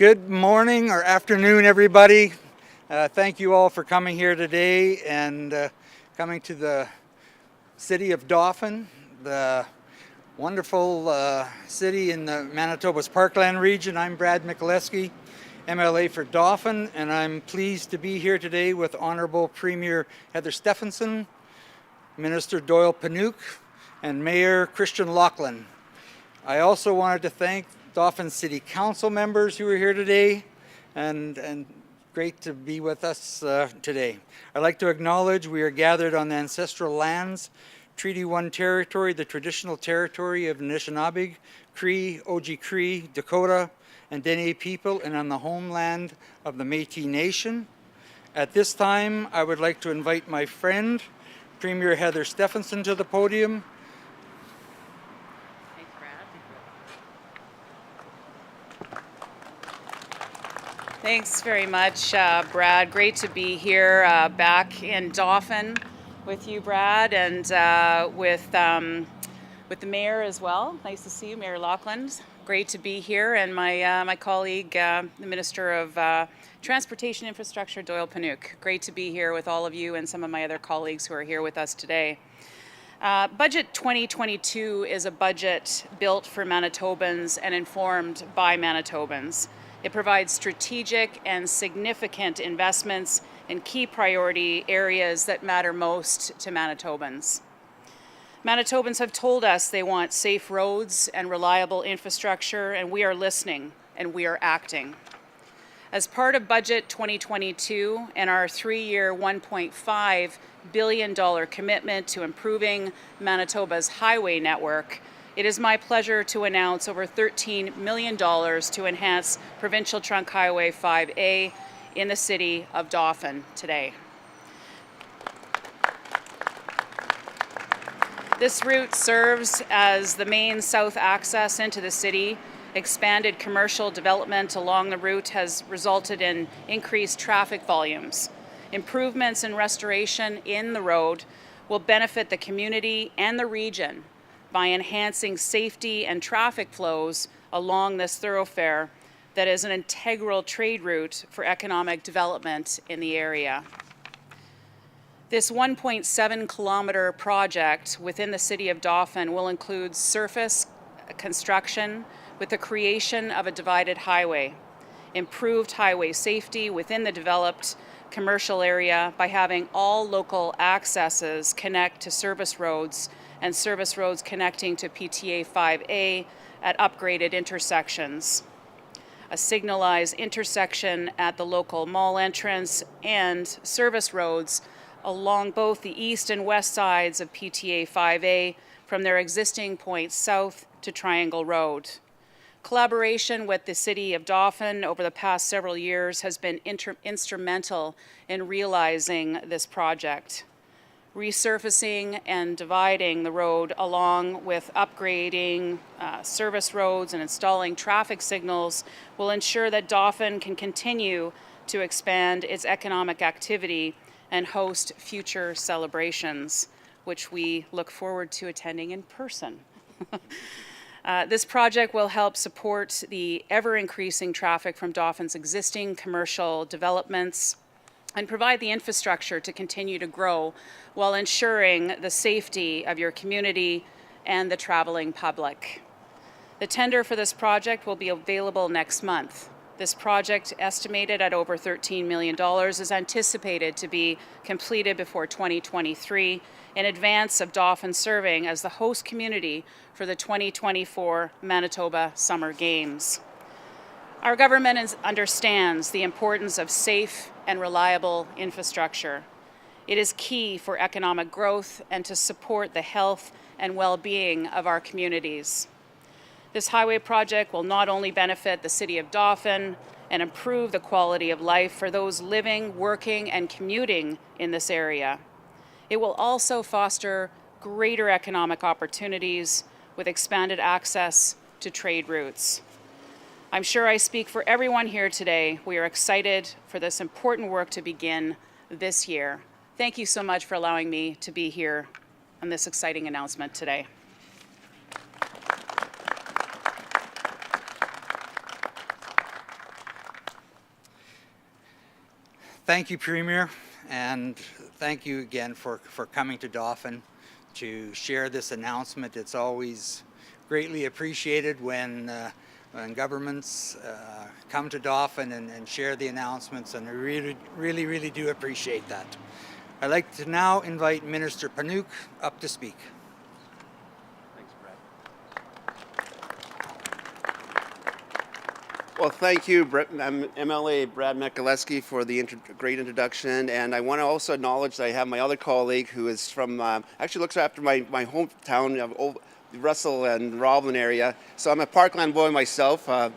Good morning or afternoon, everybody. Thank you all for coming here today and coming to the city of Dauphin, the wonderful city in the Manitoba's Parkland region. I'm Brad Michaleski, MLA for Dauphin, and I'm pleased to be here today with Honorable Premier Heather Stefanson, Minister Doyle Panouk, and Mayor Christian Loughlin. I also wanted to thank Dauphin City Council members who are here today, and great to be with us today. I'd like to acknowledge we are gathered on the ancestral lands, Treaty 1 territory, the traditional territory of Anishinaabe, Cree, Oji-Cree, Dakota, and Dene people, and on the homeland of the Métis Nation. At this time, I would like to invite my friend, Premier Heather Stefanson, to the podium. Thanks very much, Brad. Great to be here back in Dauphin with you, Brad, and with the mayor as well. Nice to see you, Mayor Loughlin. Great to be here, and my colleague, the Minister of Transportation Infrastructure, Doyle Panouk. Great to be here with all of you and some of my other colleagues who are here with us today. Budget 2022 is a budget built for Manitobans and informed by Manitobans. It provides strategic and significant investments in key priority areas that matter most to Manitobans. Manitobans have told us they want safe roads and reliable infrastructure, and we are listening and we are acting. As part of Budget 2022 and our three-year $1.5 billion commitment to improving Manitoba's highway network, it is my pleasure to announce over $13 million to enhance Provincial Trunk Highway 5A in the city of Dauphin today. This route serves as the main south access into the city. Expanded commercial development along the route has resulted in increased traffic volumes. Improvements and restoration in the road will benefit the community and the region by enhancing safety and traffic flows along this thoroughfare that is an integral trade route for economic development in the area. This 1.7 kilometer project within the city of Dauphin will include surface construction with the creation of a divided highway, improved highway safety within the developed commercial area by having all local accesses connect to service roads and service roads connecting to PTA 5A at upgraded intersections, a signalized intersection at the local mall entrance, and service roads along both the east and west sides of PTA 5A from their existing points south to Triangle Road. Collaboration with the City of Dauphin over the past several years has been instrumental in realizing this project. Resurfacing and dividing the road along with upgrading service roads and installing traffic signals will ensure that Dauphin can continue to expand its economic activity and host future celebrations, which we look forward to attending in person. This project will help support the ever-increasing traffic from Dauphin's existing commercial developments and provide the infrastructure to continue to grow while ensuring the safety of your community and the traveling public. The tender for this project will be available next month. This project, estimated at over $13 million, is anticipated to be completed before 2023 in advance of Dauphin serving as the host community for the 2024 Manitoba Summer Games. Our government understands the importance of safe and reliable infrastructure. It is key for economic growth and to support the health and well-being of our communities. This highway project will not only benefit the City of Dauphin and improve the quality of life for those living, working, and commuting in this area. It will also foster greater economic opportunities with expanded access to trade routes. I'm sure I speak for everyone here today. We are excited for this important work to begin this year. Thank you so much for allowing me to be here on this exciting announcement today. thank you, Premier, and thank you again for coming to Dauphin to share this announcement. It's always greatly appreciated when governments come to Dauphin and share the announcements, and I really do appreciate that. I'd like to now invite Minister Panouk up to speak. Thanks, Brad. Well, thank you, MLA Brad Michaleski, for the great introduction. And I want to also acknowledge that I have my other colleague who is from, actually looks after my hometown of Russell and Roblin area. So I'm a Parkland boy myself. Of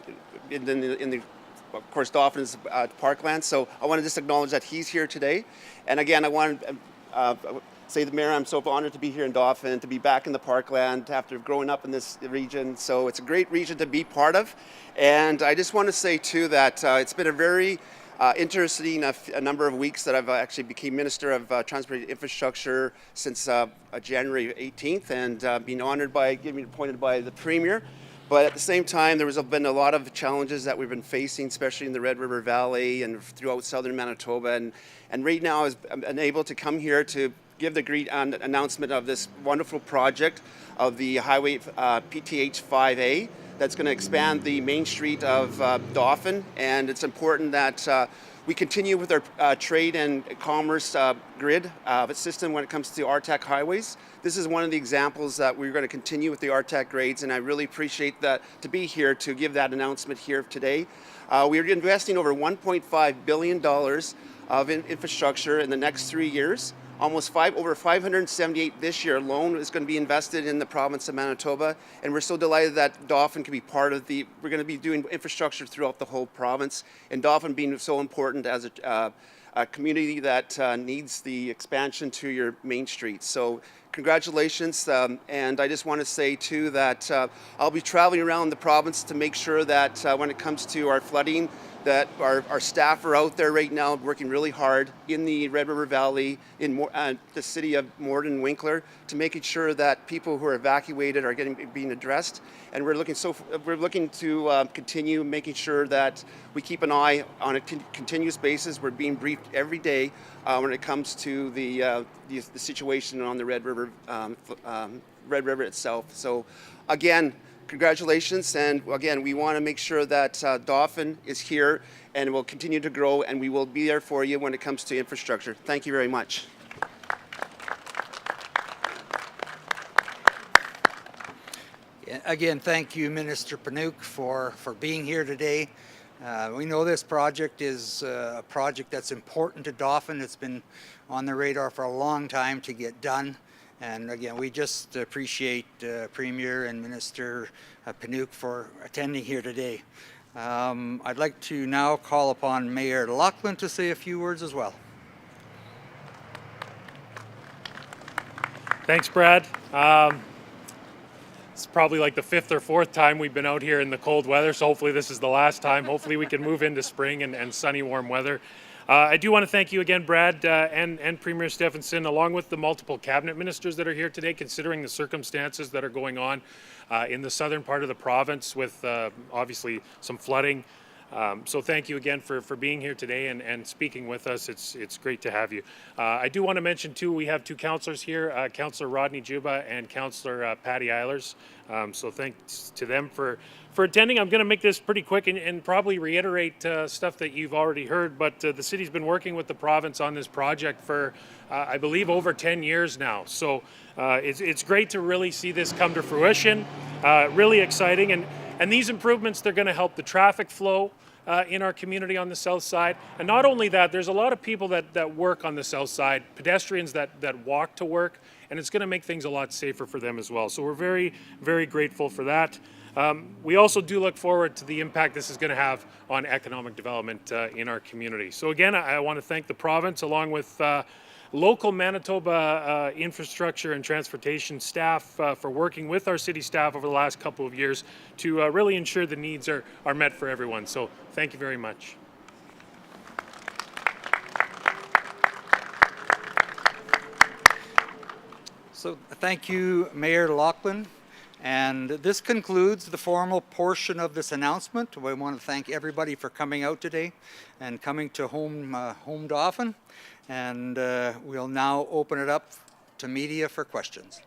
course, Dauphin is Parkland. So I want to just acknowledge that he's here today. And again, I want to say to the Mayor, I'm so honored to be here in Dauphin, to be back in the Parkland after growing up in this region. So it's a great region to be part of. And I just want to say too that it's been a very interesting a number of weeks that I've actually became Minister of Transport Infrastructure since January 18th, and been honored by getting appointed by the Premier. But at the same time, there has been a lot of challenges that we've been facing, especially in the Red River Valley and throughout southern Manitoba. And right now, I'm able to come here to give the great announcement of this wonderful project of the Highway PTH 5A that's going to expand the main street of Dauphin. And it's important that we continue with our trade and commerce grid system when it comes to RTAC highways. This is one of the examples that we're going to continue with the RTAC grades, and I really appreciate that to be here to give that announcement here today. We are investing over $1.5 billion of infrastructure in the next 3 years. Over 578 this year alone is going to be invested in the province of Manitoba, and we're so delighted that Dauphin can be part of we're going to be doing infrastructure throughout the whole province, and Dauphin being so important as a community that needs the expansion to your main streets. So congratulations, and I just want to say too that I'll be traveling around the province to make sure that when it comes to our flooding, that our staff are out there right now working really hard in the Red River Valley, in the city of Morden, Winkler, to making sure that people who are evacuated are being addressed. And we're looking to continue making sure that we keep an eye on a continuous basis. We're being briefed every day when it comes to the situation on the Red River itself. So again, congratulations, and again, we want to make sure that Dauphin is here and will continue to grow, and we will be there for you when it comes to infrastructure. Thank you very much. Again, thank you, Minister Panouk, for being here today. We know this project is a project that's important to Dauphin. It's been on the radar for a long time to get done. And again, we just appreciate Premier and Minister Panouk for attending here today. I'd like to now call upon Mayor Loughlin to say a few words as well. Thanks, Brad. It's probably like the 5th or 4th time we've been out here in the cold weather, so hopefully this is the last time. Hopefully we can move into spring and sunny, warm weather. I do want to thank you again, Brad, and Premier Stephenson, along with the multiple cabinet ministers that are here today, considering the circumstances that are going on in the southern part of the province with obviously some flooding. So thank you again for being here today and speaking with us. It's great to have you. I do want to mention too, we have two councillors here, Councillor Rodney Juba and Councillor Patty Eilers. So thanks to them for attending. I'm going to make this pretty quick and probably reiterate stuff that you've already heard, but the city's been working with the province on this project for, I believe, over 10 years now. So it's great to really see this come to fruition. Really exciting. And these improvements, they're going to help the traffic flow in our community on the south side. And not only that, there's a lot of people that work on the south side, pedestrians that walk to work, and it's going to make things a lot safer for them as well. So we're very, very grateful for that. We also do look forward to the impact this is going to have on economic development in our community. So again, I want to thank the province along with local Manitoba infrastructure and transportation staff for working with our city staff over the last couple of years to really ensure the needs are met for everyone. So thank you very much. So thank you, Mayor Loughlin. And this concludes the formal portion of this announcement. We want to thank everybody for coming out today and coming to Home Dauphin. And we'll now open it up to media for questions.